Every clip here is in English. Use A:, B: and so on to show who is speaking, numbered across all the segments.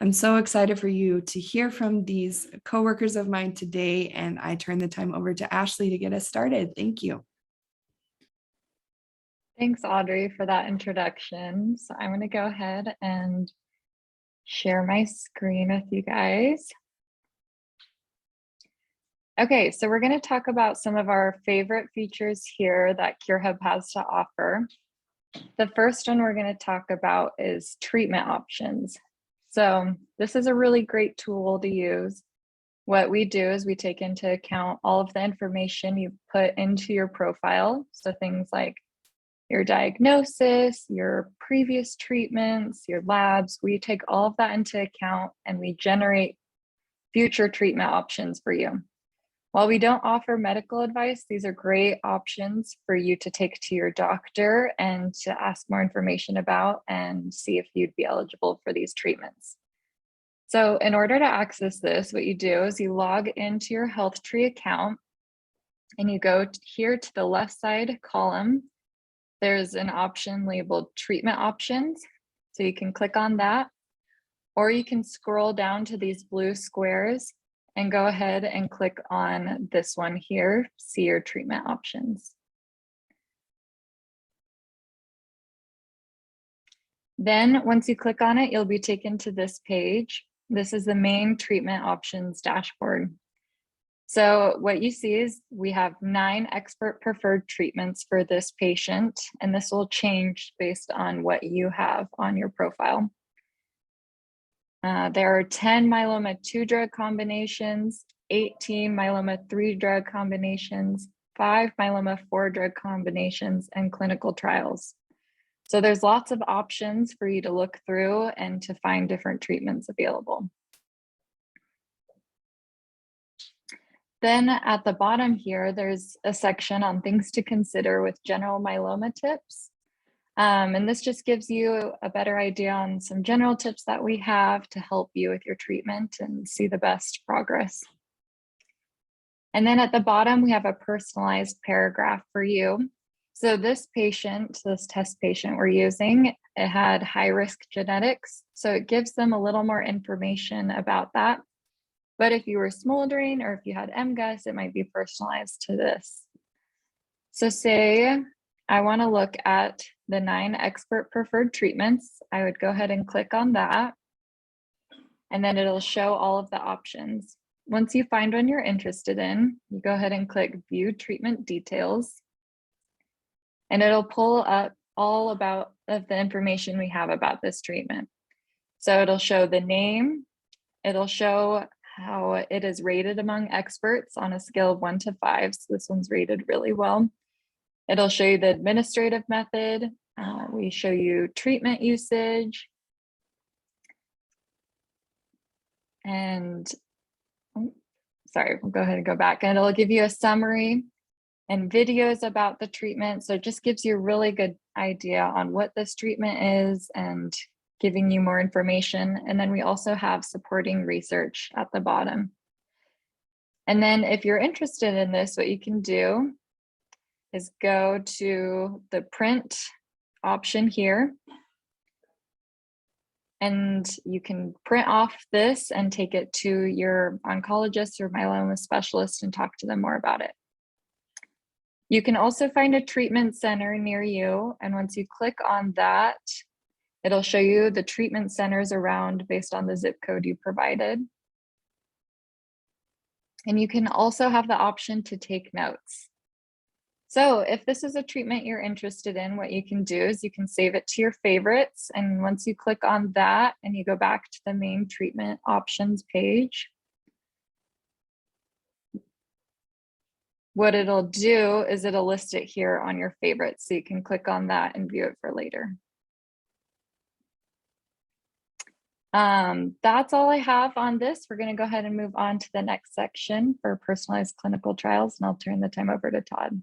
A: I'm so excited for you to hear from these coworkers of mine today, and I turn the time over to Ashley to get us started. Thank you.
B: Thanks, Audrey, for that introduction. So I'm going to go ahead and share my screen with you guys. Okay, so we're going to talk about some of our favorite features here that CureHub has to offer. The first one we're going to talk about is treatment options. So this is a really great tool to use. What we do is we take into account all of the information you put into your profile. So things like your diagnosis, your previous treatments, your labs, we take all of that into account and we generate future treatment options for you. While we don't offer medical advice, these are great options for you to take to your doctor and to ask more information about and see if you'd be eligible for these treatments. So in order to access this, what you do is you log into your HealthTree account and you go here to the left side column. There's an option labeled treatment options. So you can click on that, or you can scroll down to these blue squares and go ahead and click on this one here, see your treatment options. Then once you click on it, you'll be taken to this page. This is the main treatment options dashboard. So what you see is we have 9 expert preferred treatments for this patient, and this will change based on what you have on your profile. There are 10 myeloma 2 drug combinations, 18 myeloma 3 drug combinations, 5 myeloma 4 drug combinations, and clinical trials. So there's lots of options for you to look through and to find different treatments available. Then at the bottom here, there's a section on things to consider with general myeloma tips. And this just gives you a better idea on some general tips that we have to help you with your treatment and see the best progress. And then at the bottom, we have a personalized paragraph for you. So this patient, this test patient we're using, it had high risk genetics. So it gives them a little more information about that. But if you were smoldering or if you had MGUS, it might be personalized to this. So say I want to look at the 9 expert preferred treatments. I would go ahead and click on that. And then it'll show all of the options. Once you find one you're interested in, you go ahead and click View Treatment Details. And it'll pull up all of the information we have about this treatment. So it'll show the name. It'll show how it is rated among experts on a scale of 1 to 5. So this one's rated really well. It'll show you the administrative method. We show you treatment usage. And sorry, we'll go ahead and go back. And it'll give you a summary and videos about the treatment. So it just gives you a really good idea on what this treatment is and giving you more information. And then we also have supporting research at the bottom. And then if you're interested in this, what you can do is go to the print option here. And you can print off this and take it to your oncologist or myeloma specialist and talk to them more about it. You can also find a treatment center near you. And once you click on that, it'll show you the treatment centers around based on the zip code you provided. And you can also have the option to take notes. So if this is a treatment you're interested in, what you can do is you can save it to your favorites. And once you click on that and you go back to the main treatment options page, what it'll do is it'll list it here on your favorites. So you can click on that and view it for later. That's all I have on this. We're going to go ahead and move on to the next section for personalized clinical trials, and I'll turn the time over to Todd.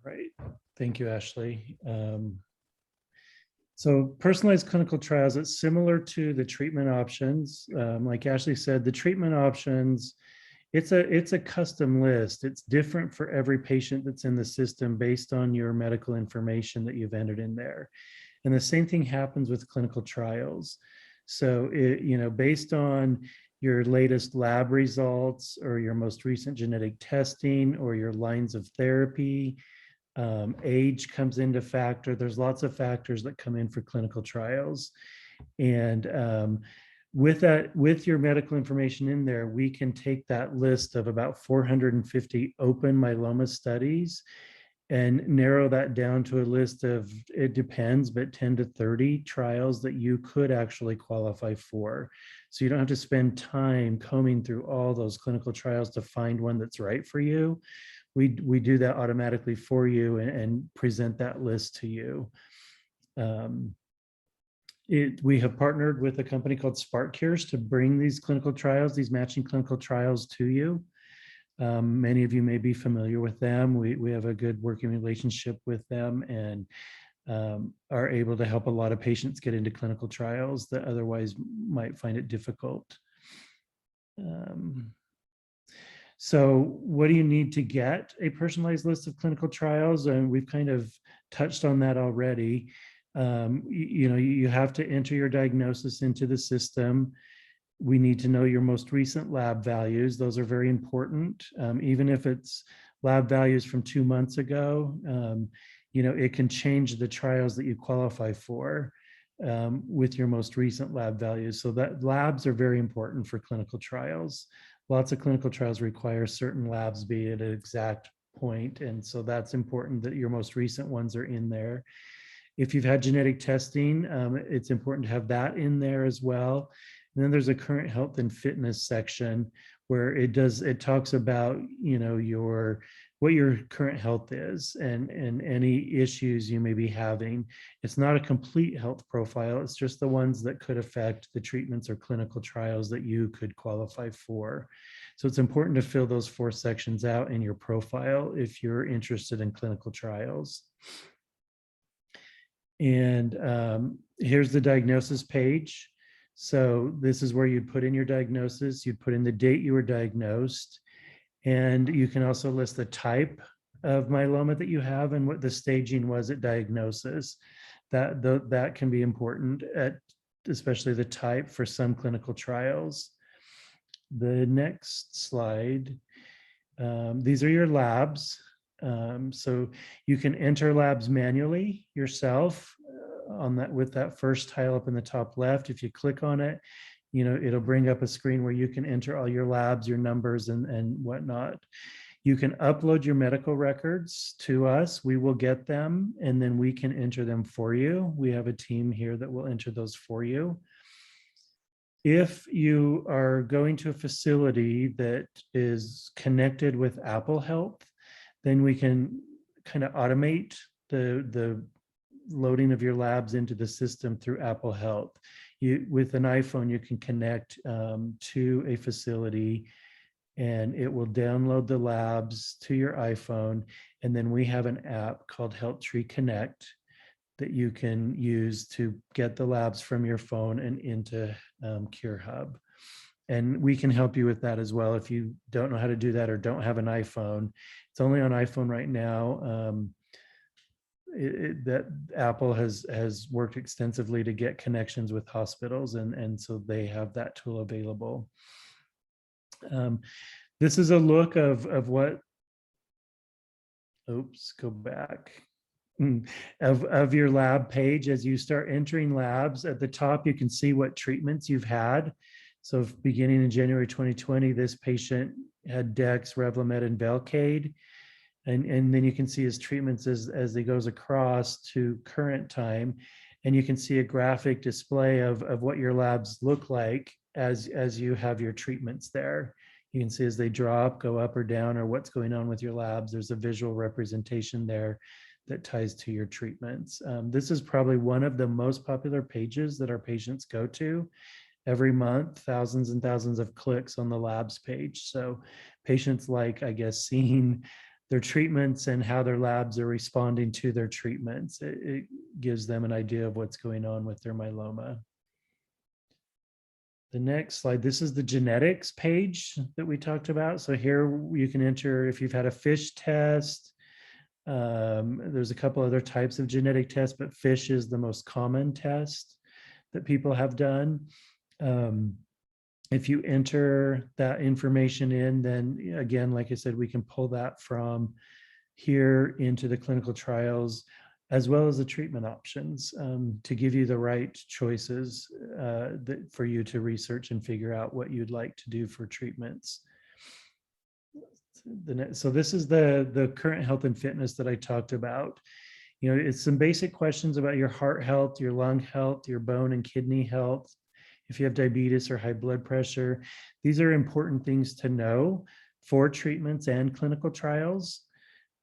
C: All right. Thank you, Ashley. So personalized clinical trials, it's similar to the treatment options. Like Ashley said, the treatment options, it's a custom list. It's different for every patient that's in the system based on your medical information that you've entered in there. And the same thing happens with clinical trials. So, based on your latest lab results or your most recent genetic testing or your lines of therapy, age comes into factor. There's lots of factors that come in for clinical trials. And with your medical information in there, we can take that list of about 450 open myeloma studies and narrow that down to a list of, it depends, but 10 to 30 trials that you could actually qualify for. So you don't have to spend time combing through all those clinical trials to find one that's right for you. We do that automatically for you and present that list to you. We have partnered with a company called Spark Cures to bring these clinical trials, these matching clinical trials to you. Many of you may be familiar with them. We have a good working relationship with them and are able to help a lot of patients get into clinical trials that otherwise might find it difficult. So what do you need to get a personalized list of clinical trials? And we've kind of touched on that already. You have to enter your diagnosis into the system. We need to know your most recent lab values. Those are very important. Even if it's lab values from 2 months ago, it can change the trials that you qualify for with your most recent lab values. So that labs are very important for clinical trials. Lots of clinical trials require certain labs be at an exact point. And so that's important that your most recent ones are in there. If you've had genetic testing, it's important to have that in there as well. And then there's a current health and fitness section where it talks about, what your current health is and any issues you may be having. It's not a complete health profile. It's just the ones that could affect the treatments or clinical trials that you could qualify for. So it's important to fill those 4 sections out in your profile if you're interested in clinical trials. And here's the diagnosis page. So this is where you'd put in your diagnosis. You'd put in the date you were diagnosed. And you can also list the type of myeloma that you have and what the staging was at diagnosis. That can be important, especially the type for some clinical trials. The next slide, these are your labs. So you can enter labs manually yourself with that first tile up in the top left. If you click on it, it'll bring up a screen where you can enter all your labs, your numbers and whatnot. You can upload your medical records to us. We will get them and then we can enter them for you. We have a team here that will enter those for you. If you are going to a facility that is connected with Apple Health, then we can kind of automate the loading of your labs into the system through Apple Health. With an iPhone, you can connect to a facility and it will download the labs to your iPhone. And then we have an app called HealthTree Connect that you can use to get the labs from your phone and into CureHub. And we can help you with that as well if you don't know how to do that or don't have an iPhone. It's only on iPhone right now. That Apple has worked extensively to get connections with hospitals, and so they have that tool available. This is a look of what, oops, go back, of your lab page. As you start entering labs, at the top you can see what treatments you've had. So beginning in January 2020, this patient had Dex, Revlimid, and Velcade. And then you can see his treatments as he goes across to current time. And you can see a graphic display of what your labs look like as you have your treatments there. You can see as they drop, go up or down, or what's going on with your labs. There's a visual representation there that ties to your treatments. This is probably one of the most popular pages that our patients go to. Every month, thousands and thousands of clicks on the labs page. So patients like, I guess, seeing their treatments and how their labs are responding to their treatments. It gives them an idea of what's going on with their myeloma. The next slide, this is the genetics page that we talked about. So here you can enter if you've had a FISH test, There's a couple other types of genetic tests, but FISH is the most common test that people have done. If you enter that information in, then again, like I said, we can pull that from here into the clinical trials, as well as the treatment options, to give you the right choices for you to research and figure out what you'd like to do for treatments. So this is the current health and fitness that I talked about. You know, it's some basic questions about your heart health, your lung health, your bone and kidney health. If you have diabetes or high blood pressure, these are important things to know for treatments and clinical trials.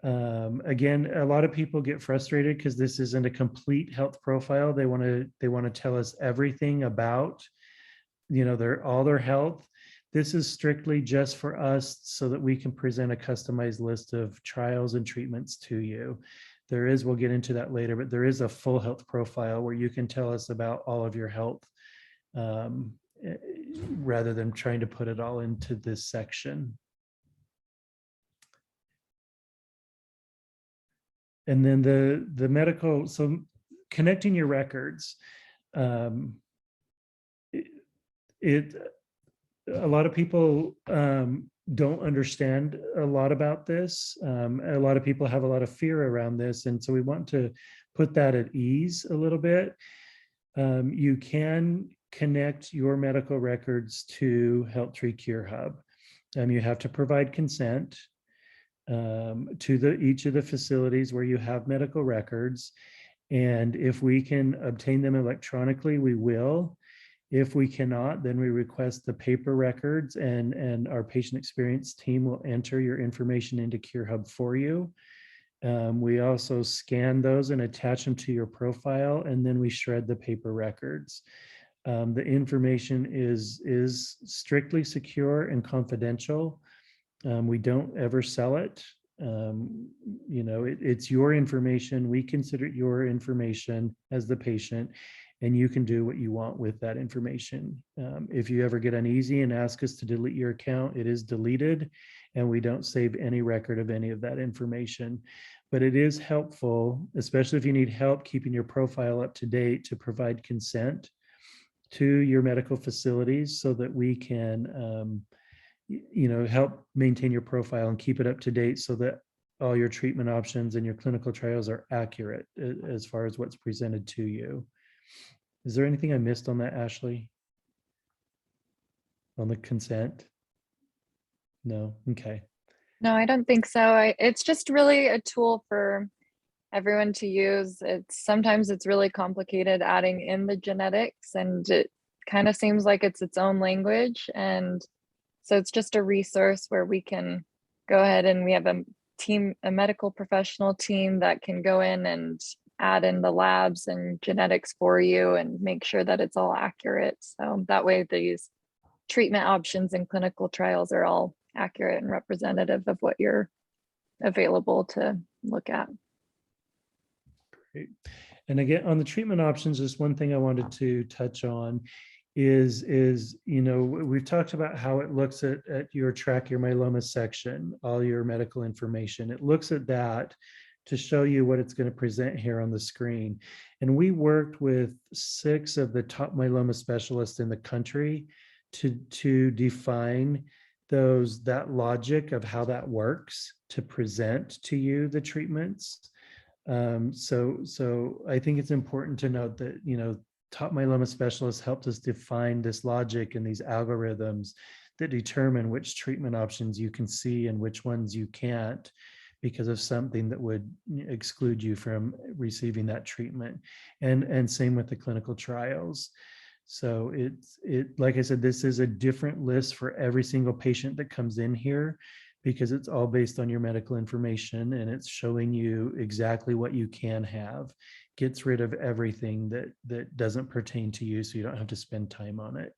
C: Again, a lot of people get frustrated because this isn't a complete health profile. They want to tell us everything about, you know, all their health. This is strictly just for us so that we can present a customized list of trials and treatments to you. We'll get into that later, but there is a full health profile where you can tell us about all of your health, rather than trying to put it all into this section. And then the medical, so connecting your records, a lot of people don't understand a lot about this. A lot of people have a lot of fear around this, and so we want to put that at ease a little bit. You can connect your medical records to HealthTree Cure Hub. You have to provide consent to each of the facilities where you have medical records. And if we can obtain them electronically, we will. If we cannot, then we request the paper records, and our patient experience team will enter your information into Cure Hub for you. We also scan those and attach them to your profile, and then we shred the paper records. The information is strictly secure and confidential. We don't ever sell it. You know, it's your information. We consider it your information as the patient, and you can do what you want with that information. If you ever get uneasy and ask us to delete your account, it is deleted, and we don't save any record of any of that information. But it is helpful, especially if you need help keeping your profile up to date, to provide consent to your medical facilities so that we can you know, help maintain your profile and keep it up to date so that all your treatment options and your clinical trials are accurate as far as what's presented to you. Is there anything I missed on that, Ashley? On the consent? No? Okay.
B: No, I don't think so. It's just really a tool for everyone to use. Sometimes it's really complicated adding in the genetics, and it kind of seems like it's its own language. And so it's just a resource where we can go ahead, and we have a medical professional team that can go in and add in the labs and genetics for you and make sure that it's all accurate. So that way these treatment options and clinical trials are all accurate and representative of what you're available to look at.
C: Great. And again, on the treatment options, just one thing I wanted to touch on is you know, we've talked about how it looks at your Track Your Myeloma section, all your medical information. It looks at that to show you what it's going to present here on the screen. And we worked with 6 of the top myeloma specialists in the country to define that logic of how that works to present to you the treatments. So I think it's important to note that, you know, top myeloma specialists helped us define this logic and these algorithms that determine which treatment options you can see and which ones you can't because of something that would exclude you from receiving that treatment. And same with the clinical trials. So like I said, this is a different list for every single patient that comes in here, because it's all based on your medical information, and it's showing you exactly what you can have, gets rid of everything that doesn't pertain to you, so you don't have to spend time on it.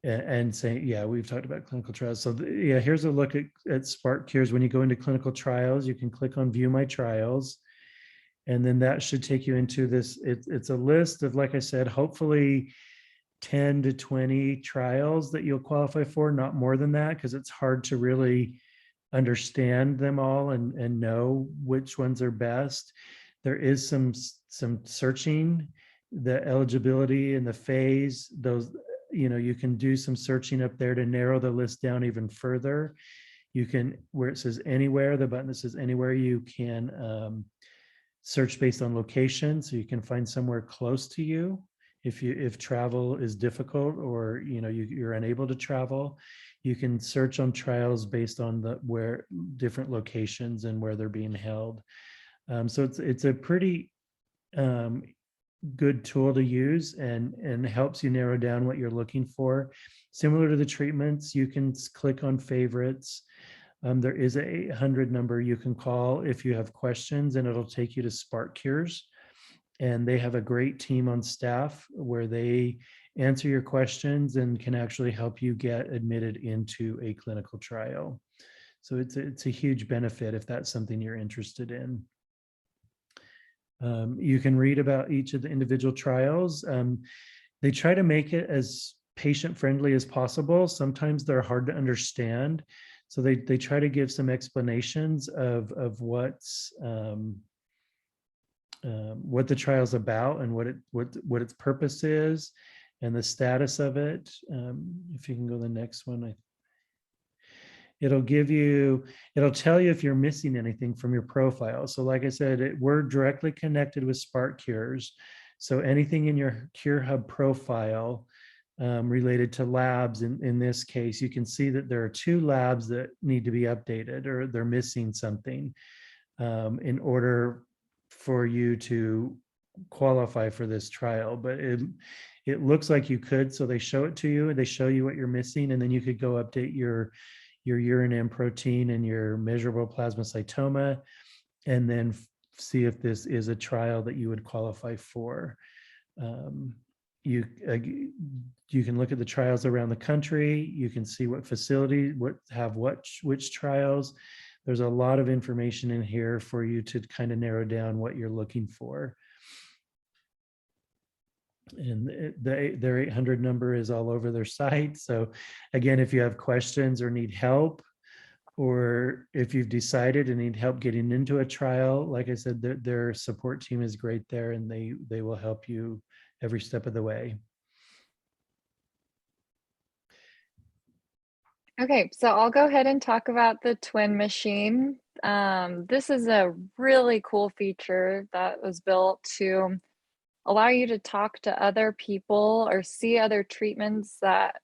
C: And saying, yeah, we've talked about clinical trials. So yeah, here's a look at Spark Cures. When you go into clinical trials, you can click on View My Trials, and then that should take you into this. It's a list of, like I said, hopefully 10 to 20 trials that you'll qualify for, not more than that, because it's hard to really understand them all and know which ones are best. There is some searching, the eligibility and the phase, those, you can do some searching up there to narrow the list down even further. You can, where it says anywhere, the button that says anywhere, you can search based on location, so you can find somewhere close to you if travel is difficult, or you're unable to travel. You can search on trials based on where different locations and where they're being held. So it's a pretty good tool to use, and helps you narrow down what you're looking for. Similar to the treatments, you can click on favorites. There is a 800 number you can call if you have questions, and it'll take you to Spark Cures. And they have a great team on staff where they answer your questions and can actually help you get admitted into a clinical trial. So it's a huge benefit if that's something you're interested in. You can read about each of the individual trials. They try to make it as patient-friendly as possible. Sometimes they're hard to understand. So they try to give some explanations of what's what the trial's about and what its purpose is and the status of it. If you can go to the next one, it'll tell you if you're missing anything from your profile. So like I said, we're directly connected with Spark Cures. So anything in your Cure Hub profile related to labs, in this case, you can see that there are 2 labs that need to be updated, or they're missing something in order for you to qualify for this trial. But it looks like you could, so they show it to you and they show you what you're missing, and then you could go update your urine M protein and your measurable plasmacytoma, and then see if this is a trial that you would qualify for. You can look at the trials around the country. You can see what facility which trials. There's a lot of information in here for you to kind of narrow down what you're looking for. And their 800 number is all over their site. So again, if you have questions or need help, or if you've decided and need help getting into a trial, like I said, their support team is great there, and they will help you every step of the way.
B: Okay, so I'll go ahead and talk about the twin machine. This is a really cool feature that was built to allow you to talk to other people or see other treatments that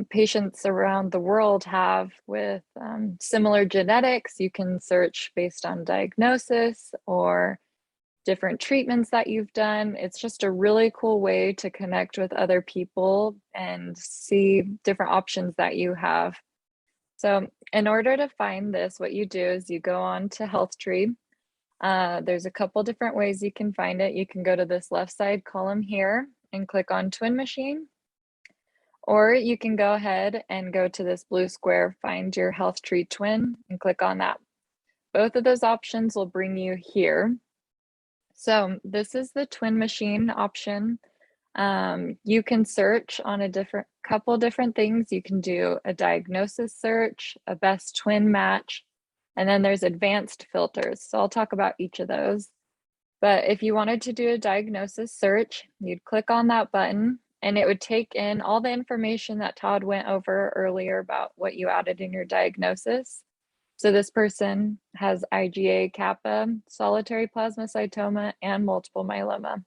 B: patients around the world have with similar genetics. You can search based on diagnosis or different treatments that you've done. It's just a really cool way to connect with other people and see different options that you have. So in order to find this, what you do is you go on to HealthTree. There's a couple different ways you can find it. You can go to this left side column here and click on Twin Machine. Or you can go ahead and go to this blue square, find your HealthTree twin, and click on that. Both of those options will bring you here. So this is the twin machine option. You can search on a couple different things. You can do a diagnosis search, a best twin match, and then there's advanced filters. So I'll talk about each of those. But if you wanted to do a diagnosis search, you'd click on that button, and it would take in all the information that Todd went over earlier about what you added in your diagnosis. So this person has IgA kappa, solitary plasmacytoma, and multiple myeloma.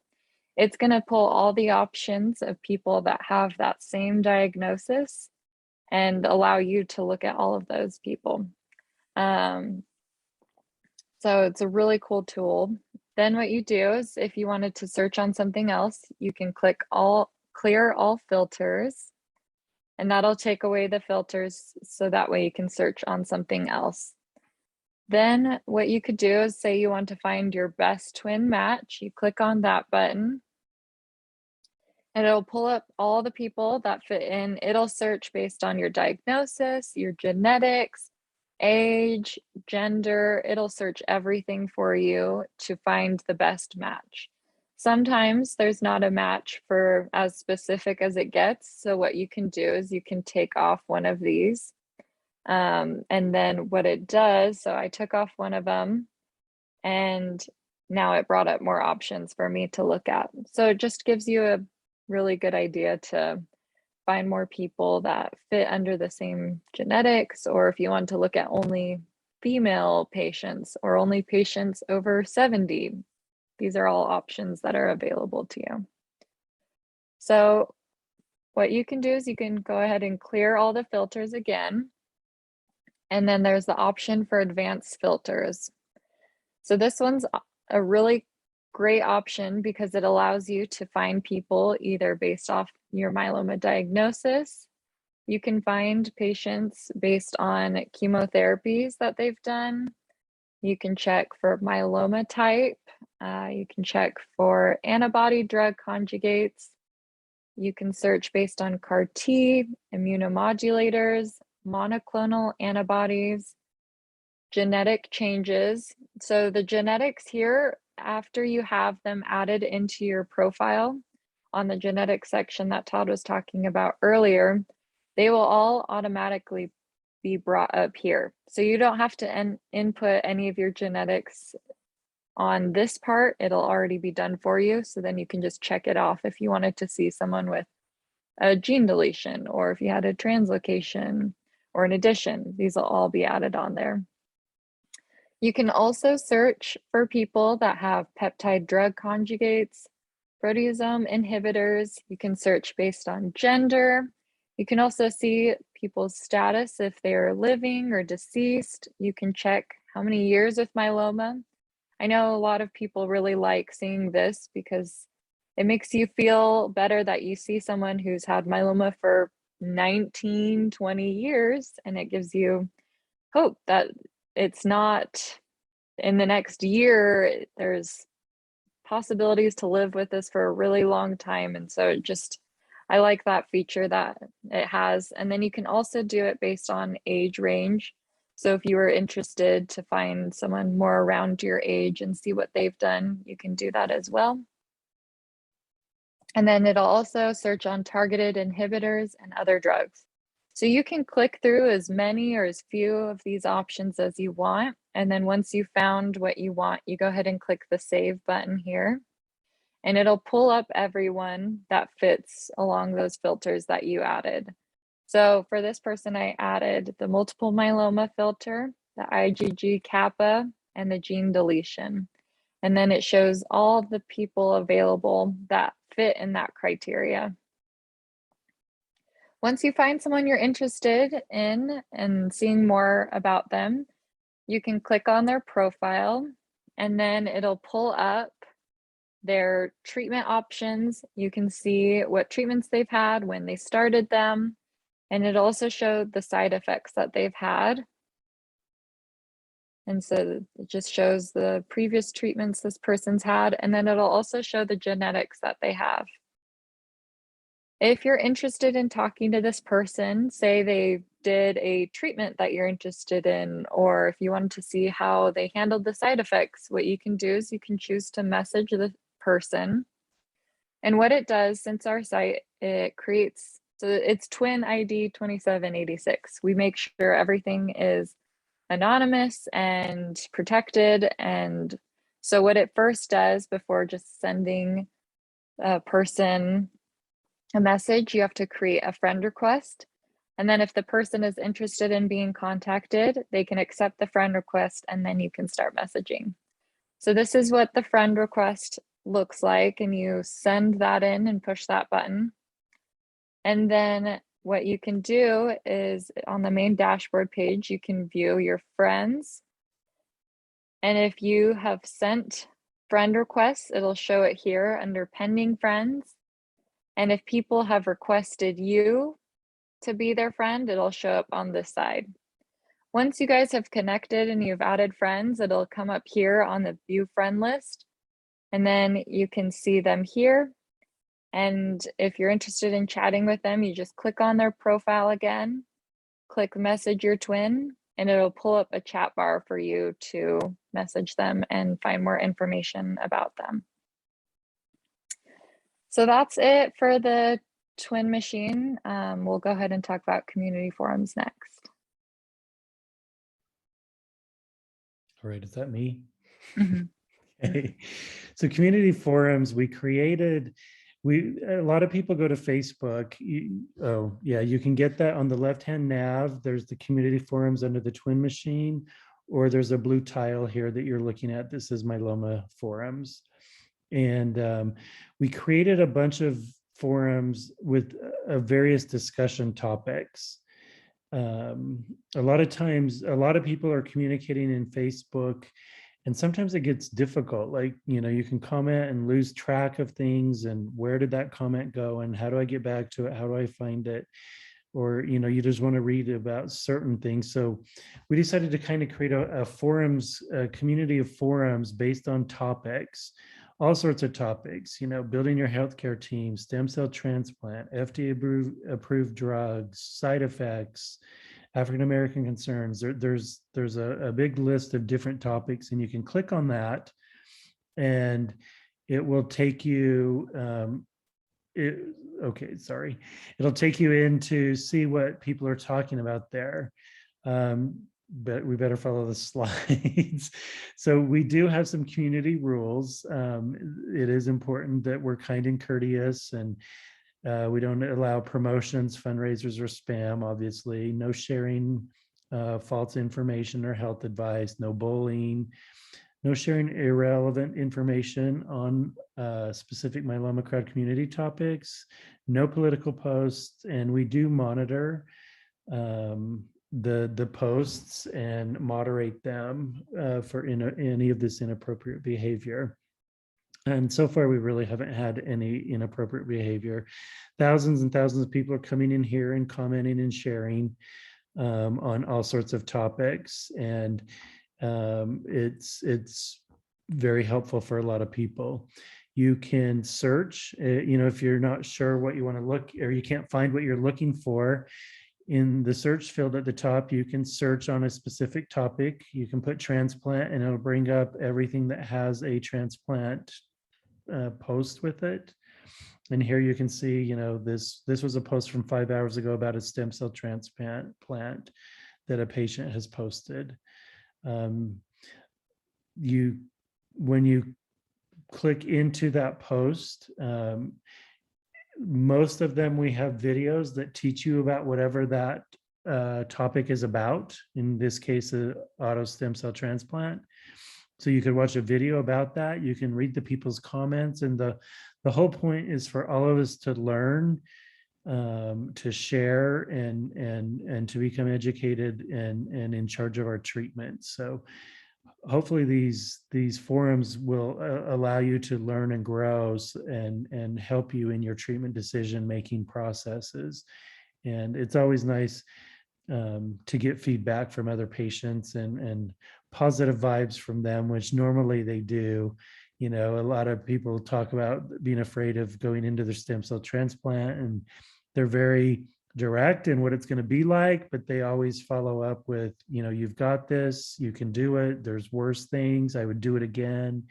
B: It's going to pull all the options of people that have that same diagnosis and allow you to look at all of those people. So it's a really cool tool. Then what you do is, if you wanted to search on something else, you can click clear all filters, and that'll take away the filters, so that way you can search on something else. Then what you could do is, say you want to find your best twin match, you click on that button, and it'll pull up all the people that fit in. It'll search based on your diagnosis, your genetics, age, gender. It'll search everything for you to find the best match. Sometimes there's not a match for as specific as it gets. So what you can do is you can take off one of these. And then what it does, so I took off one of them and now it brought up more options for me to look at. So it just gives you a really good idea to find more people that fit under the same genetics, or if you want to look at only female patients or only patients over 70, these are all options that are available to you. So what you can do is you can go ahead and clear all the filters again. And then there's the option for advanced filters. So this one's a really great option because it allows you to find people either based off your myeloma diagnosis. You can find patients based on chemotherapies that they've done. You can check for myeloma type. You can check for antibody drug conjugates. You can search based on CAR T, immunomodulators, monoclonal antibodies, genetic changes. So the genetics here, after you have them added into your profile on the genetic section that Todd was talking about earlier, they will all automatically be brought up here. So you don't have to input any of your genetics on this part. It'll already be done for you. So then you can just check it off if you wanted to see someone with a gene deletion, or if you had a translocation or an addition, these will all be added on there. You can also search for people that have peptide drug conjugates, proteasome inhibitors. You can search based on gender. You can also see people's status if they're living or deceased. You can check how many years with myeloma. I know a lot of people really like seeing this because it makes you feel better that you see someone who's had myeloma for 19, 20 years, and it gives you hope that it's not in the next year. There's possibilities to live with this for a really long time. And so I like that feature that it has. And then you can also do it based on age range. So if you were interested to find someone more around your age and see what they've done, you can do that as well. And then it'll also search on targeted inhibitors and other drugs. So you can click through as many or as few of these options as you want. And then once you found what you want, you go ahead and click the save button here. And it'll pull up everyone that fits along those filters that you added. So for this person, I added the multiple myeloma filter, the IgG kappa, and the gene deletion. And then it shows all the people available that fit in that criteria. Once you find someone you're interested in and seeing more about them, you can click on their profile and then it'll pull up their treatment options. You can see what treatments they've had, when they started them, and it also showed the side effects that they've had. And so it just shows the previous treatments this person's had, and then it'll also show the genetics that they have. If you're interested in talking to this person, say they did a treatment that you're interested in, or if you wanted to see how they handled the side effects, what you can do is you can choose to message the person. And what it does, since our site, it creates, so it's Twin ID 2786. We make sure everything is anonymous and protected. And so what it first does before just sending a person a message, you have to create a friend request. And then if the person is interested in being contacted, they can accept the friend request and then you can start messaging. So this is what the friend request looks like, and you send that in and push that button. And then what you can do is on the main dashboard page, you can view your friends. And if you have sent friend requests, it'll show it here under pending friends. And if people have requested you to be their friend, it'll show up on this side. Once you guys have connected and you've added friends, it'll come up here on the view friend list. And then you can see them here. And if you're interested in chatting with them, you just click on their profile again, click message your twin, and it'll pull up a chat bar for you to message them and find more information about them. So that's it for the twin machine. We'll go ahead and talk about community forums next.
C: All right, is that me?
B: Mhm.
C: Okay. So community forums, a lot of people go to Facebook. Oh yeah, you can get that on the left-hand nav. There's the community forums under the twin machine, or there's a blue tile here that you're looking at. This is Myeloma forums. And we created a bunch of forums with various discussion topics. A lot of times, a lot of people are communicating in Facebook, and sometimes it gets difficult. Like, you can comment and lose track of things, and where did that comment go, and how do I get back to it? How do I find it? Or, you just want to read about certain things. So we decided to kind of create a community of forums based on topics, all sorts of topics, building your healthcare team, stem cell transplant, FDA approved drugs, side effects, African American concerns. There's a big list of different topics, and you can click on that, and it will take you. It'll take you in to see what people are talking about there. But we better follow the slides. So we do have some community rules. It is important that we're kind and courteous, and we don't allow promotions, fundraisers, or spam, obviously. No sharing false information or health advice, no bullying, no sharing irrelevant information on specific myeloma crowd community topics, no political posts, and we do monitor the posts and moderate them for any of this inappropriate behavior. And so far, we really haven't had any inappropriate behavior. Thousands and thousands of people are coming in here and commenting and sharing on all sorts of topics. And it's very helpful for a lot of people. You can search, if you're not sure what you want to look, or you can't find what you're looking for, in the search field at the top, you can search on a specific topic. You can put transplant, and it'll bring up everything that has a transplant post with it. And here you can see, this was a post from 5 hours ago about a stem cell transplant that a patient has posted. When you click into that post, most of them, we have videos that teach you about whatever that topic is about. In this case, auto stem cell transplant. So you could watch a video about that. You can read the people's comments, and the whole point is for all of us to learn, to share, and to become educated and in charge of our treatment. So hopefully these forums will allow you to learn and grow and help you in your treatment decision making processes. And it's always nice to get feedback from other patients and positive vibes from them, which normally they do. A lot of people talk about being afraid of going into their stem cell transplant, and they're very direct in what it's going to be like, but they always follow up with, you've got this, you can do it. There's worse things. I would do it again.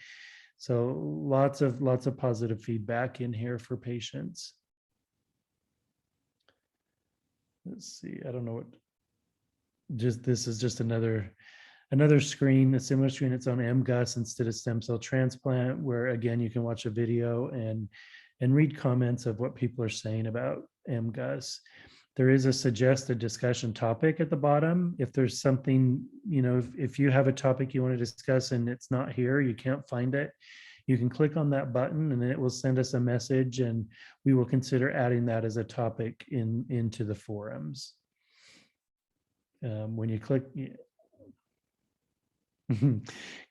C: So lots of positive feedback in here for patients. Let's see. I don't know what. This is just another screen, a similar screen. It's on MGUS instead of stem cell transplant, where again you can watch a video and read comments of what people are saying about MGUS. There is a suggested discussion topic at the bottom. If there's something, if you have a topic you want to discuss and it's not here, you can't find it, you can click on that button, and then it will send us a message, and we will consider adding that as a topic into the forums. When you click,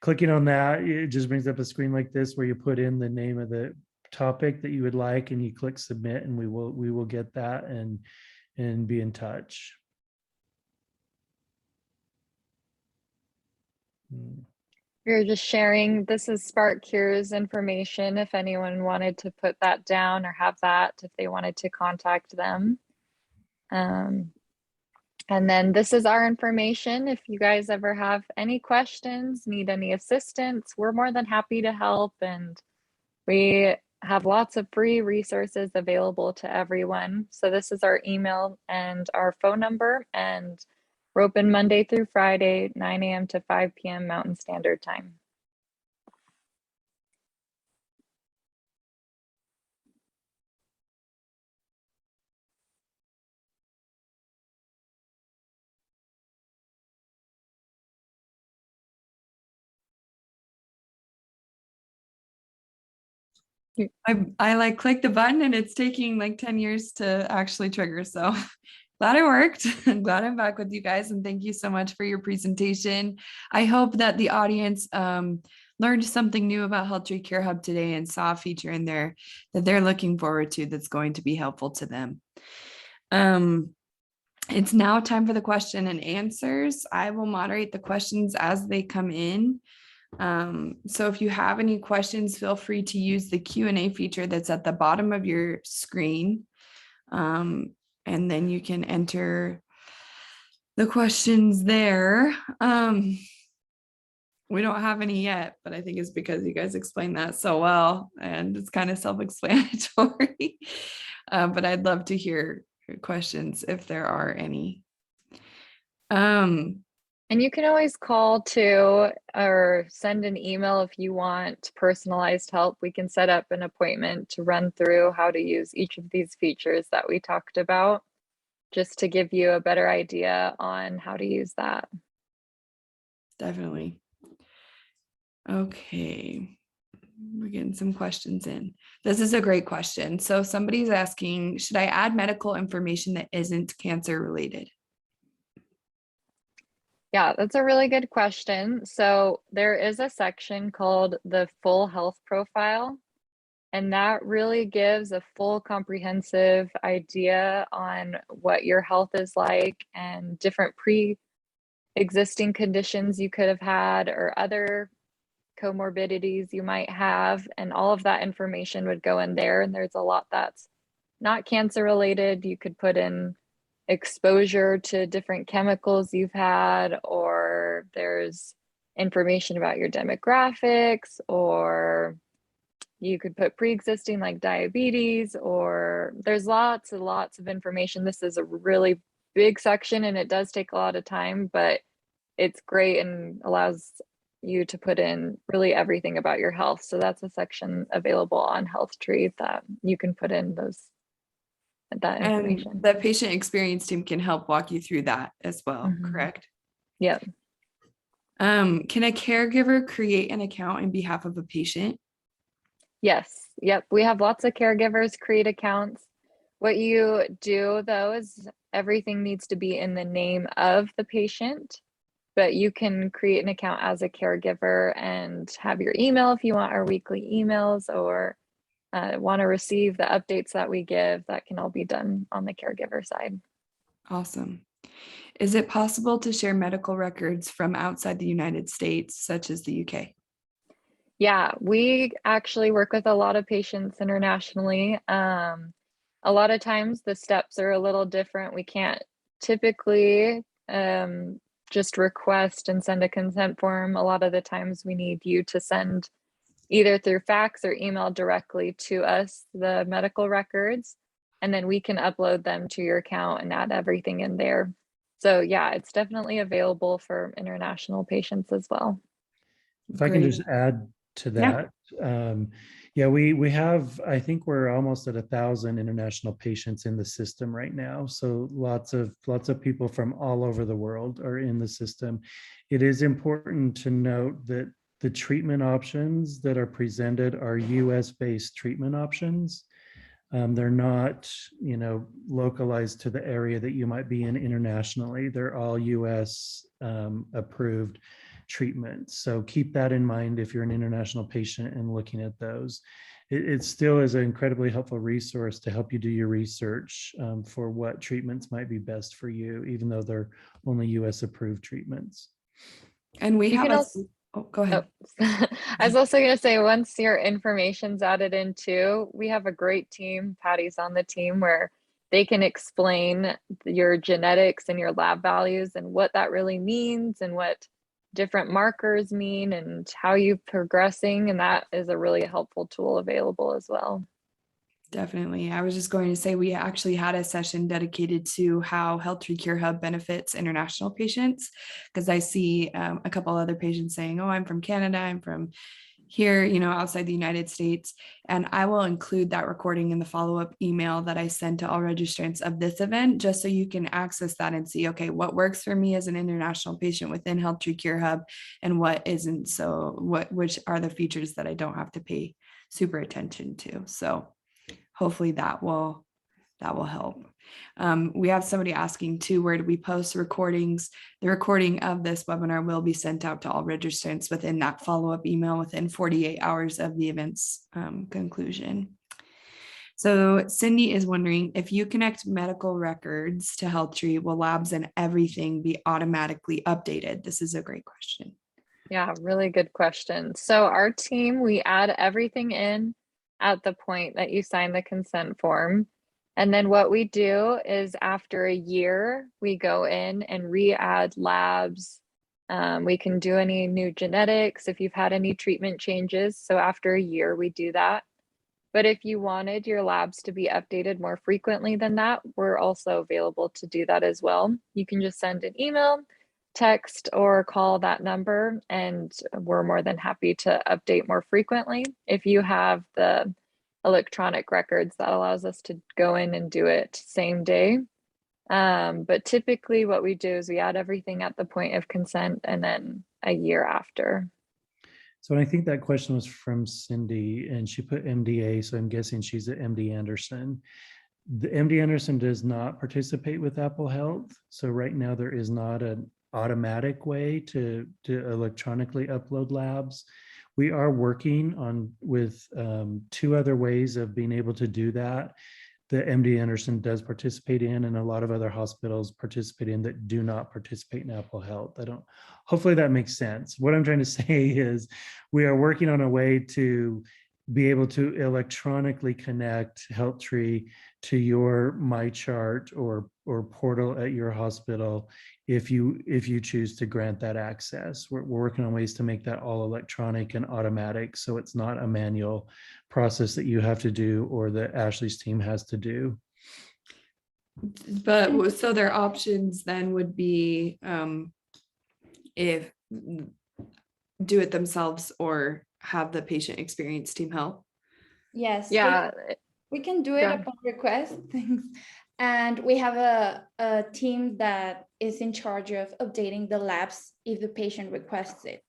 C: clicking on that, it just brings up a screen like this where you put in the name of the topic that you would like, and you click submit, and we will get that and be in touch.
B: You're just sharing. This is Spark Cure's information if anyone wanted to put that down or have that if they wanted to contact them. And then this is our information. If you guys ever have any questions, need any assistance, we're more than happy to help. And we have lots of free resources available to everyone. So this is our email and our phone number. And We're open Monday through Friday, 9 a.m. to 5 p.m. Mountain Standard Time.
A: I like clicked the button and it's taking like 10 years to actually trigger. So glad it worked. I'm glad I'm back with you guys. And thank you so much for your presentation. I hope that the audience learned something new about HealthTree Care Hub today and saw a feature in there that they're looking forward to that's going to be helpful to them. It's now time for the question and answers. I will moderate the questions as they come in. So if you have any questions, feel free to use the Q&A feature that's at the bottom of your screen. And then you can enter the questions there. We don't have any yet, but I think it's because you guys explained that so well and it's kind of self-explanatory. But I'd love to hear questions if there are any.
B: And you can always call too, or send an email if you want personalized help. We can set up an appointment to run through how to use each of these features that we talked about, just to give you a better idea on how to use that.
A: Definitely. Okay. We're getting some questions in. This is a great question. So somebody's asking, should I add medical information that isn't cancer related?
B: Yeah, that's a really good question. So there is a section called the full health profile, and that really gives a full comprehensive idea on what your health is like and different pre-existing conditions you could have had or other comorbidities you might have. And all of that information would go in there. And there's a lot that's not cancer related. You could put in exposure to different chemicals you've had, or there's information about your demographics, or you could put pre-existing like diabetes, or there's lots and lots of information. This is a really big section and it does take a lot of time, but it's great and allows you to put in really everything about your health. So that's a section available on HealthTree that you can put in that information.
A: And the patient experience team can help walk you through that as well, correct?
B: Yep.
A: Can a caregiver create an account on behalf of a patient?
B: Yes. Yep. We have lots of caregivers create accounts. What you do though is everything needs to be in the name of the patient, but you can create an account as a caregiver and have your email if you want our weekly emails, or want to receive the updates that we give. That can all be done on the caregiver side.
A: Awesome. Is it possible to share medical records from outside the United States, such as the UK?
B: Yeah, we actually work with a lot of patients internationally. A lot of times the steps are a little different. We can't typically just request and send a consent form. A lot of the times we need you to send either through fax or email directly to us the medical records, and then we can upload them to your account and add everything in there. So yeah, it's definitely available for international patients as well.
C: If I can just add to that. Yeah, we have, I think we're almost at 1,000 international patients in the system right now. So lots of people from all over the world are in the system. It is important to note that the treatment options that are presented are US-based treatment options. They're not, localized to the area that you might be in internationally. They're all US approved treatments. So keep that in mind if you're an international patient and looking at those. It still is an incredibly helpful resource to help you do your research for what treatments might be best for you, even though they're only US approved treatments.
A: And we have go ahead.
B: Oh. I was also going to say, once your information's added in too, we have a great team. Patty's on the team where they can explain your genetics and your lab values and what that really means and what different markers mean and how you're progressing. And that is a really helpful tool available as well.
A: Definitely. I was just going to say we actually had a session dedicated to how HealthTree Cure Hub benefits international patients, because I see a couple other patients saying, "Oh, I'm from Canada, I'm from here, outside the United States." And I will include that recording in the follow-up email that I send to all registrants of this event, just so you can access that and see, okay, what works for me as an international patient within HealthTree Cure Hub and what isn't. So which are the features that I don't have to pay super attention to. So hopefully that will help. We have somebody asking too, where do we post recordings? The recording of this webinar will be sent out to all registrants within that follow-up email within 48 hours of the event's conclusion. So Cindy is wondering, if you connect medical records to HealthTree, will labs and everything be automatically updated? This is a great question.
B: Yeah, really good question. So our team, we add everything in at the point that you sign the consent form. And then what we do is after a year, we go in and re-add labs. We can do any new genetics if you've had any treatment changes. So after a year, we do that. But if you wanted your labs to be updated more frequently than that, we're also available to do that as well. You can just send an email, text, or call that number, and we're more than happy to update more frequently. If you have the electronic records, that allows us to go in and do it same day. But typically what we do is we add everything at the point of consent and then a year after.
C: So I think that question was from Cindy, and she put MDA, so I'm guessing she's at MD Anderson. The MD Anderson does not participate with Apple Health. So right now there is not an automatic way to electronically upload labs. We are working on with 2 other ways of being able to do that. The MD Anderson does participate in, and a lot of other hospitals participate in that do not participate in Apple Health. Hopefully that makes sense. What I'm trying to say is we are working on a way to be able to electronically connect HealthTree to your MyChart or portal at your hospital if you choose to grant that access. We're working on ways to make that all electronic and automatic, so it's not a manual process that you have to do or that Ashley's team has to do.
A: But so their options then would be if do it themselves or have the patient experience team help.
D: Yes.
B: Yeah.
D: We can do it upon request. Thanks. And we have a team that is in charge of updating the labs if the patient requests it.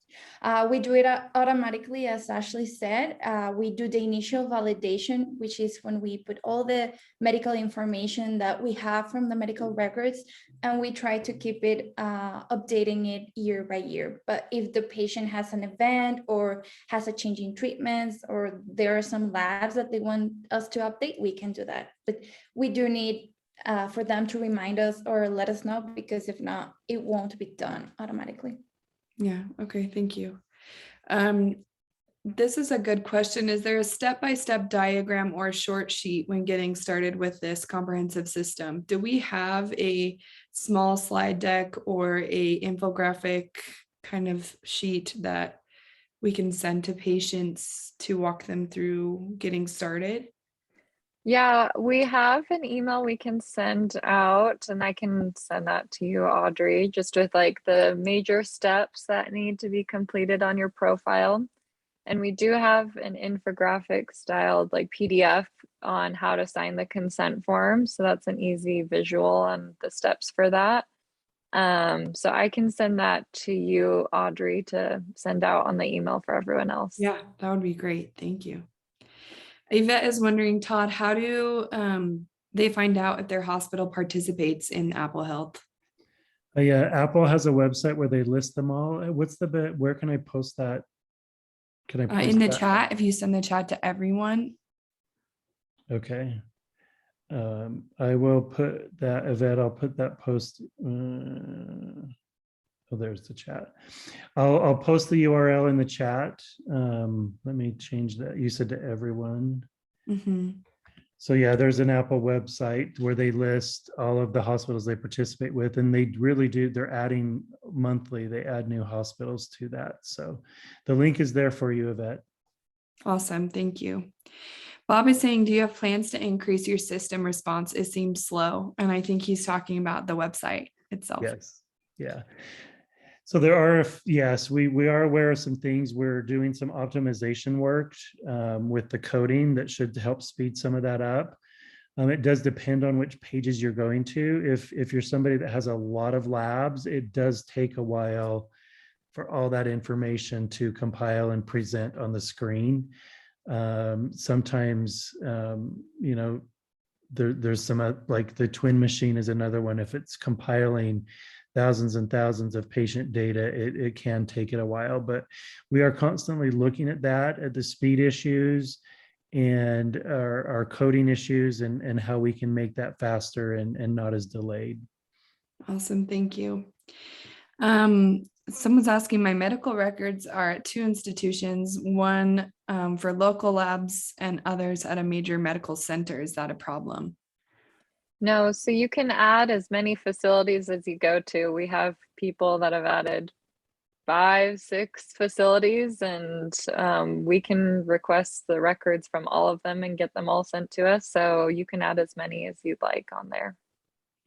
D: We do it automatically, as Ashley said. We do the initial validation, which is when we put all the medical information that we have from the medical records, and we try to keep it updating it year by year. But if the patient has an event or has a change in treatments, or there are some labs that they want us to update, we can do that. But we do need for them to remind us or let us know, because if not, it won't be done automatically.
A: Yeah. Okay. Thank you. This is a good question. Is there a step-by-step diagram or a short sheet when getting started with this comprehensive system? Do we have a small slide deck or a infographic kind of sheet that we can send to patients to walk them through getting started?
B: Yeah, we have an email we can send out, and I can send that to you, Audrey, just with like the major steps that need to be completed on your profile. And we do have an infographic styled like PDF on how to sign the consent form. So that's an easy visual on the steps for that. So I can send that to you, Audrey, to send out on the email for everyone else.
A: Yeah, that would be great. Thank you. Yvette is wondering, Todd, how do they find out if their hospital participates in Apple Health?
C: Yeah, Apple has a website where they list them all. Where can I post that? Can I post
A: in the
C: that?
A: chat? If you send the chat to everyone.
C: Okay. I will put that, Yvette, I'll put that post. Oh, there's the chat. I'll post the URL in the chat. Let me change that. You said to everyone.
A: Mm-hmm.
C: So yeah, there's an Apple website where they list all of the hospitals they participate with, and they really do. They're adding monthly. They add new hospitals to that. So the link is there for you, Yvette.
A: Awesome. Thank you. Bob is saying, do you have plans to increase your system response? It seems slow. And I think he's talking about the website itself.
C: Yes. Yeah. So there are, yes, we are aware of some things. We're doing some optimization work with the coding that should help speed some of that up. It does depend on which pages you're going to. If you're somebody that has a lot of labs, it does take a while for all that information to compile and present on the screen. Sometimes, you know, there's some, like the twin machine is another one. If it's compiling thousands and thousands of patient data, it can take it a while, but we are constantly looking at that, at the speed issues and our coding issues and how we can make that faster and not as delayed.
A: Awesome. Thank you. Someone's asking, my medical records are at 2 institutions, one for local labs and others at a major medical center. Is that a problem?
B: No, so you can add as many facilities as you go to. We have people that have added 5, 6 facilities, and we can request the records from all of them and get them all sent to us. So you can add as many as you'd like on there.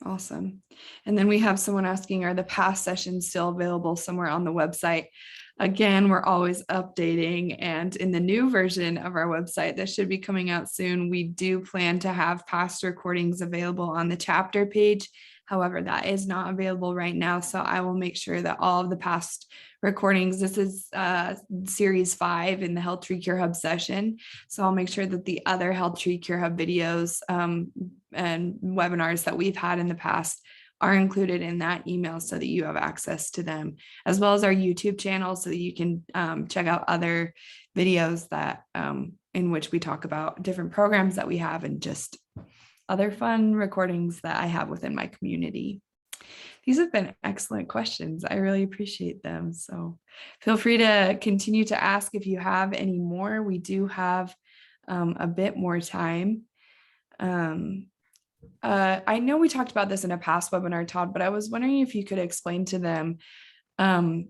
A: Awesome. And then we have someone asking, are the past sessions still available somewhere on the website? Again, we're always updating, and in the new version of our website that should be coming out soon, we do plan to have past recordings available on the chapter page. However, that is not available right now. So I will make sure that all of the past recordings, this is series 5 in the HealthTree Cure Hub session. So I'll make sure that the other HealthTree Cure Hub videos and webinars that we've had in the past are included in that email so that you have access to them, as well as our YouTube channel so that you can check out other videos that in which we talk about different programs that we have and just other fun recordings that I have within my community. These have been excellent questions. I really appreciate them. So feel free to continue to ask if you have any more. We do have a bit more time. I know we talked about this in a past webinar, Todd, but I was wondering if you could explain to them because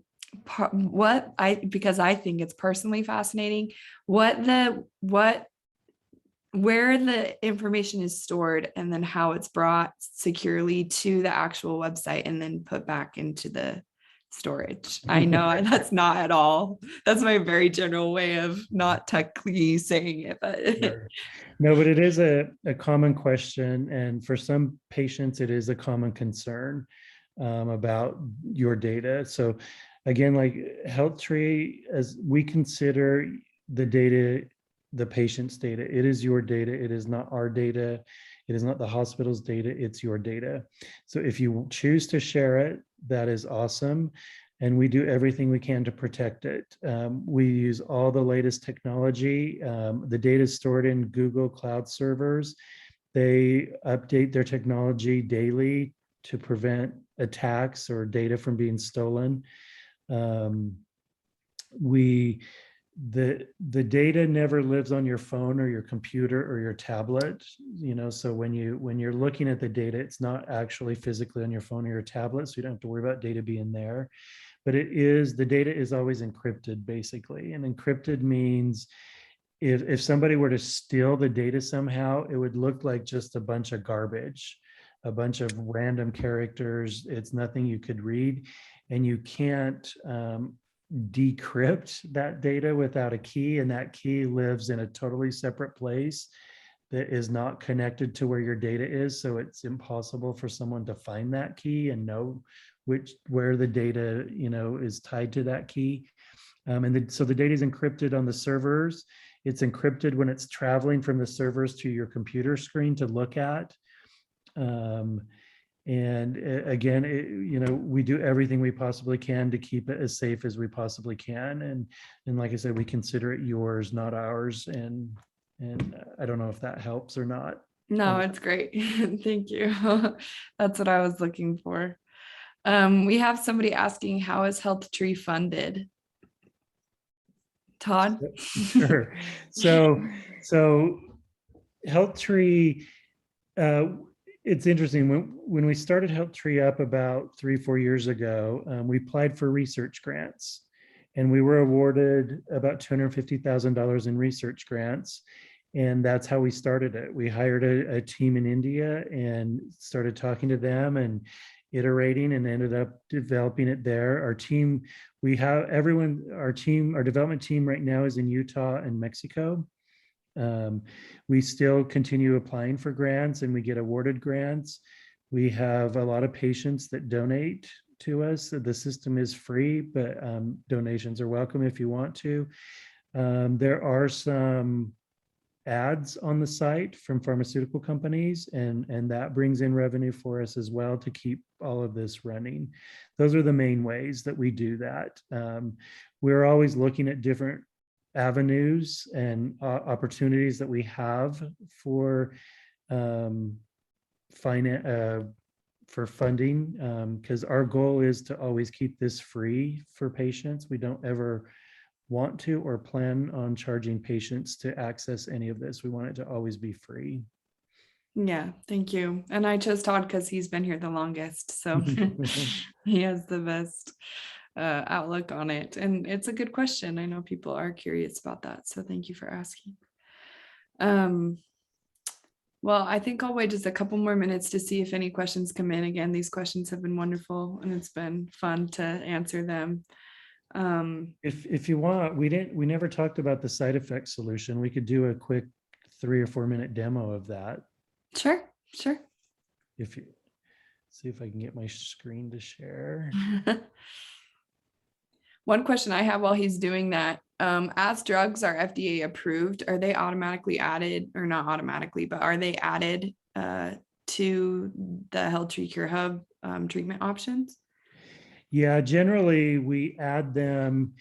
A: I think it's personally fascinating, where the information is stored and then how it's brought securely to the actual website and then put back into the storage. I know that's not at all. That's my very general way of not technically saying it, but
C: Sure. No, but it is a common question. And for some patients, it is a common concern about your data. So again, like HealthTree, as we consider the data, the patient's data, it is your data. It is not our data. It is not the hospital's data. It's your data. So if you choose to share it, that is awesome. And we do everything we can to protect it. We use all the latest technology. The data is stored in Google Cloud servers. They update their technology daily to prevent attacks or data from being stolen. The data never lives on your phone or your computer or your tablet, you know, so when you're looking at the data, it's not actually physically on your phone or your tablet, so you don't have to worry about data being there. But the data is always encrypted, basically. And encrypted means if somebody were to steal the data somehow, it would look like just a bunch of garbage, a bunch of random characters. It's nothing you could read, and you can't decrypt that data without a key, and that key lives in a totally separate place that is not connected to where your data is. So it's impossible for someone to find that key and know where the data, you know, is tied to that key. So the data is encrypted on the servers. It's encrypted when it's traveling from the servers to your computer screen to look at. And again, you know, we do everything we possibly can to keep it as safe as we possibly can. And like I said, we consider it yours, not ours. And I don't know if that helps or not.
A: no, it's great. Thank you. That's what I was looking for. We have somebody asking, how is HealthTree funded? Todd?
C: Sure. So HealthTree, it's interesting. When we started HealthTree up about 3-4 years ago, we applied for research grants, and we were awarded about $250,000 in research grants. And that's how we started it. We hired a team in India and started talking to them and iterating and ended up developing it there. Our team, we have everyone, our development team right now is in Utah and Mexico. We still continue applying for grants and we get awarded grants. We have a lot of patients that donate to us. The system is free, but donations are welcome if you want to. There are some ads on the site from pharmaceutical companies, and that brings in revenue for us as well to keep all of this running. Those are the main ways that we do that. We're always looking at different avenues and opportunities that we have for funding, because our goal is to always keep this free for patients. We don't ever want to or plan on charging patients to access any of this. We want it to always be free.
A: Yeah, thank you. And I chose Todd because he's been here the longest. So he has the best outlook on it. And it's a good question. I know people are curious about that. So thank you for asking. Well, I think I'll wait just a couple more minutes to see if any questions come in. Again, these questions have been wonderful and it's been fun to answer them.
C: If you want, we never talked about the side effect solution. We could do a quick 3 or 4 minute demo of that.
A: Sure.
C: If you see if I can get my screen to share.
A: One question I have while he's doing that, as drugs are FDA approved, are they automatically added, or not automatically, but are they added to the HealthTree Cure Hub treatment options?
C: Yeah, generally we add them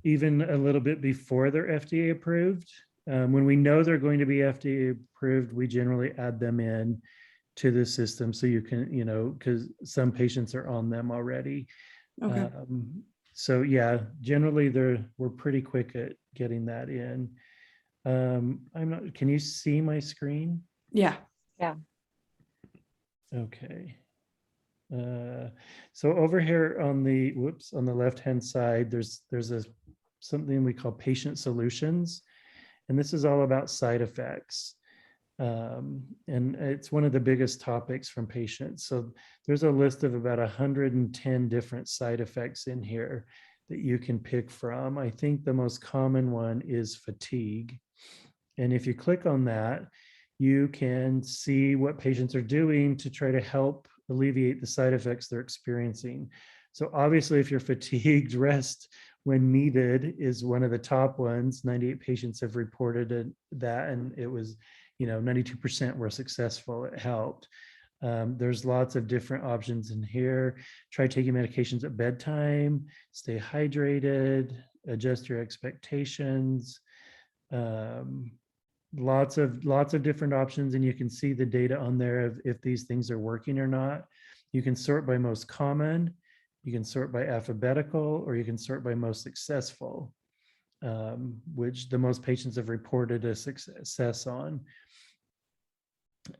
C: even a little bit before they're FDA approved. When we know they're going to be FDA approved, we generally add them in to the system so you can, because some patients are on them already.
A: Okay.
C: So yeah, generally we're pretty quick at getting that in. Can you see my screen?
A: Yeah.
C: Okay. So over here on the left-hand side, there's something we call patient solutions. And this is all about side effects. And it's one of the biggest topics from patients. So there's a list of about 110 different side effects in here that you can pick from. I think the most common one is fatigue. And if you click on that, you can see what patients are doing to try to help alleviate the side effects they're experiencing. So obviously, if you're fatigued, rest when needed is one of the top ones. 98 patients have reported that, and it was, 92% were successful. It helped. There's lots of different options in here. Try taking medications at bedtime, stay hydrated, adjust your expectations. Lots of different options, and you can see the data on there of if these things are working or not. You can sort by most common, you can sort by alphabetical, or you can sort by most successful, which the most patients have reported a success on.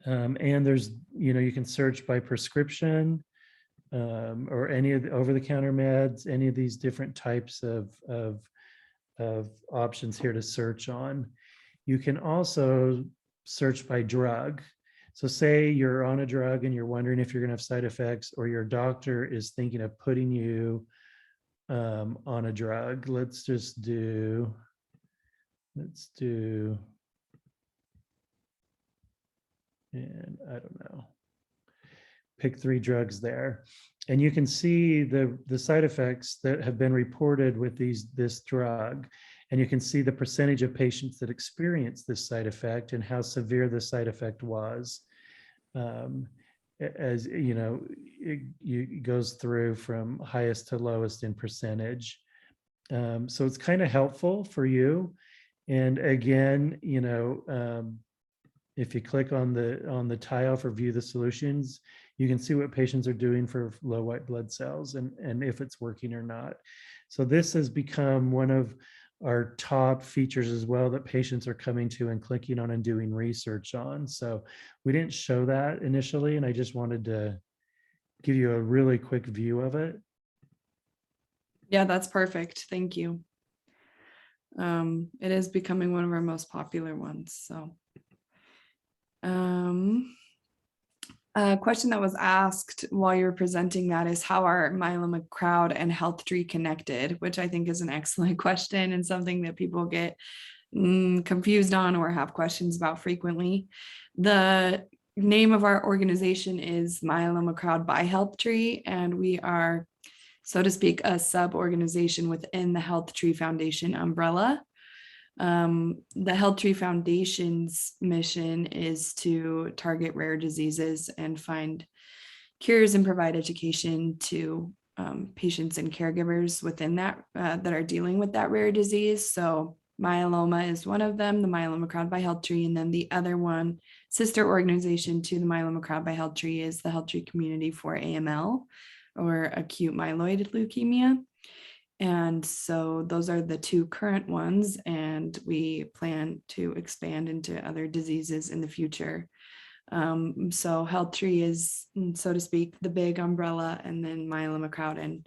C: And there's, you can search by prescription, or any of the over-the-counter meds, any of these different types of options here to search on. You can also search by drug. So say you're on a drug and you're wondering if you're going to have side effects, or your doctor is thinking of putting you on a drug. Let's do, and I don't know, pick 3 drugs there. And you can see the side effects that have been reported with this drug. And you can see the percentage of patients that experience this side effect and how severe the side effect was. As you know, it goes through from highest to lowest in percentage. So it's kind of helpful for you. And again, if you click on the tile for view the solutions, you can see what patients are doing for low white blood cells and if it's working or not. So this has become one of our top features as well that patients are coming to and clicking on and doing research on. So we didn't show that initially, and I just wanted to give you a really quick view of it.
A: Yeah, that's perfect. Thank you. It is becoming one of our most popular ones. So a question that was asked while you were presenting that is, how are Myeloma Crowd and HealthTree connected? Which I think is an excellent question and something that people get confused on or have questions about frequently. The name of our organization is Myeloma Crowd by HealthTree, and we are, so to speak, a sub-organization within the HealthTree Foundation umbrella. The HealthTree Foundation's mission is to target rare diseases and find cures and provide education to patients and caregivers within that that are dealing with that rare disease. So myeloma is one of them, the Myeloma Crowd by HealthTree, and then the other one, sister organization to the Myeloma Crowd by HealthTree, is the HealthTree Community for AML, or acute myeloid leukemia. And so those are the two current ones, and we plan to expand into other diseases in the future. So HealthTree is, so to speak, the big umbrella, and then Myeloma Crowd and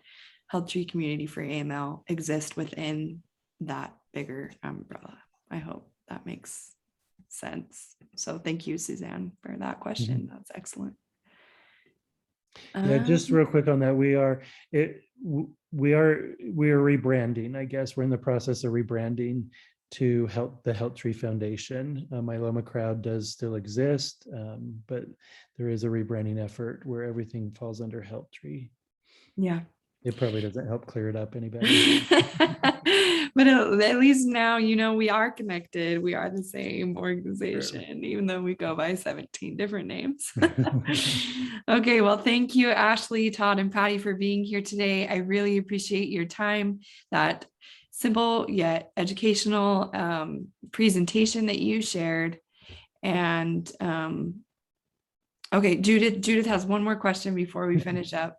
A: HealthTree Community for AML exist within that bigger umbrella. I hope that makes sense. So thank you, Suzanne, for that question. That's excellent.
C: Yeah, just real quick on that, we are rebranding. I guess we're in the process of rebranding to help the HealthTree Foundation. Myeloma Crowd does still exist, but there is a rebranding effort where everything falls under HealthTree.
A: Yeah.
C: It probably doesn't help clear it up any better.
A: But at least now, you know, we are connected. We are the same organization, even though we go by 17 different names. Okay, well, thank you, Ashley, Todd, and Patty, for being here today. I really appreciate your time, that simple yet educational presentation that you shared. And okay, Judith has one more question before we finish up.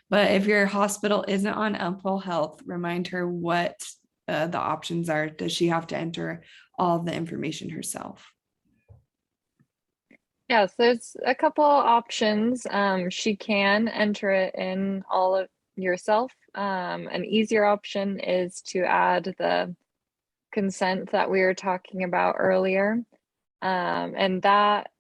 A: But if your hospital isn't on Apple Health, remind her what the options are. Does she have to enter all of the information herself?
B: Yes, there's a couple options. She can enter it in all of yourself. An easier option is to add the consent that we were talking about earlier. And that,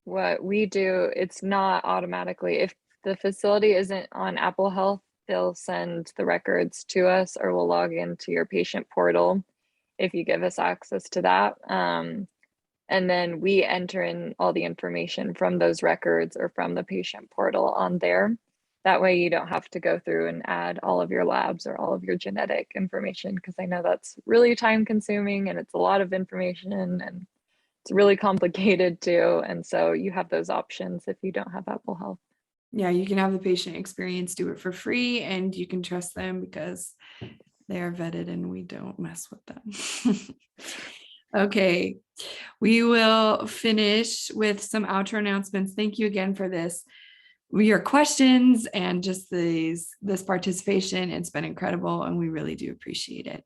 B: what we do, it's not automatically. If the facility isn't on Apple Health, they'll send the records to us, or we'll log into your patient portal if you give us access to that. And then we enter in all the information from those records or from the patient portal on there. That way you don't have to go through and add all of your labs or all of your genetic information, because I know that's really time consuming and it's a lot of information and it's really complicated too. And so you have those options if you don't have Apple Health.
A: Yeah, you can have the patient experience do it for free, and you can trust them because they are vetted and we don't mess with them. Okay, we will finish with some outro announcements. Thank you again for your questions and just this participation. It's been incredible and we really do appreciate it.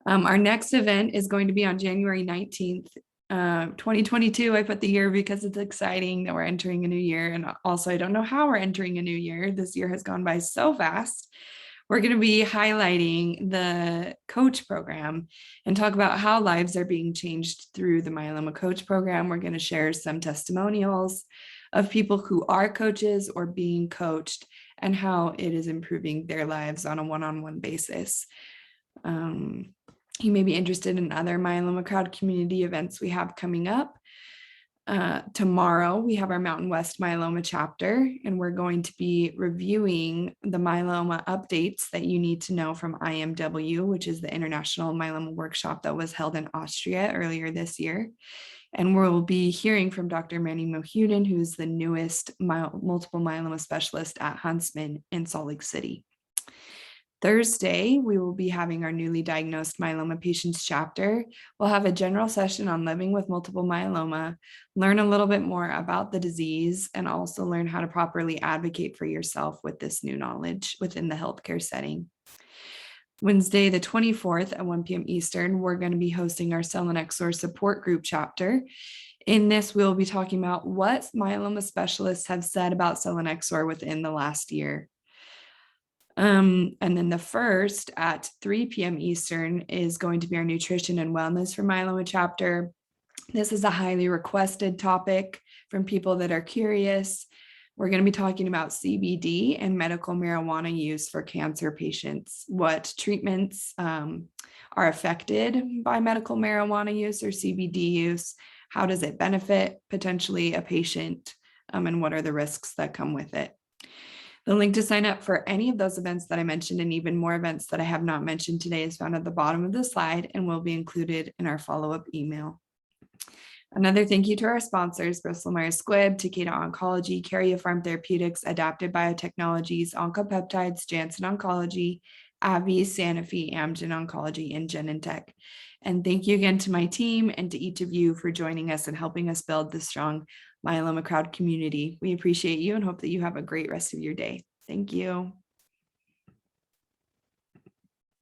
A: Our next event is going to be on January 19th, 2022. I put the year because it's exciting that we're entering a new year. And also, I don't know how we're entering a new year. This year has gone by so fast. We're going to be highlighting the coach program and talk about how lives are being changed through the myeloma coach program. We're going to share some testimonials of people who are coaches or being coached and how it is improving their lives on a one-on-one basis. You may be interested in other Myeloma Crowd community events we have coming up. Tomorrow, we have our Mountain West Myeloma chapter, and we're going to be reviewing the myeloma updates that you need to know from IMW, which is the International Myeloma Workshop that was held in Austria earlier this year. And we'll be hearing from Dr. Manny Mohunin, who's the newest multiple myeloma specialist at Huntsman in Salt Lake City. Thursday, we will be having our newly diagnosed myeloma patients chapter. We'll have a general session on living with multiple myeloma, learn a little bit more about the disease, and also learn how to properly advocate for yourself with this new knowledge within the healthcare setting. Wednesday, the 24th at 1 p.m. Eastern, we're going to be hosting our selinexor support group chapter. In this, we'll be talking about what myeloma specialists have said about selinexor within the last year. And then the first at 3 p.m. Eastern is going to be our nutrition and wellness for myeloma chapter. This is a highly requested topic from people that are curious. We're going to be talking about CBD and medical marijuana use for cancer patients, what treatments are affected by medical marijuana use or CBD use, how does it benefit potentially a patient, and what are the risks that come with it. The link to sign up for any of those events that I mentioned and even more events that I have not mentioned today is found at the bottom of the slide and will be included in our follow-up email. Another thank you to our sponsors, Bristol Myers Squibb, Takeda Oncology, Karyopharm Therapeutics, Adaptive Biotechnologies, Oncopeptides, Janssen Oncology, AbbVie, Sanofi, Amgen Oncology, and Genentech. And thank you again to my team and to each of you for joining us and helping us build this strong myeloma crowd community. We appreciate you and hope that you have a great rest of your day. Thank you.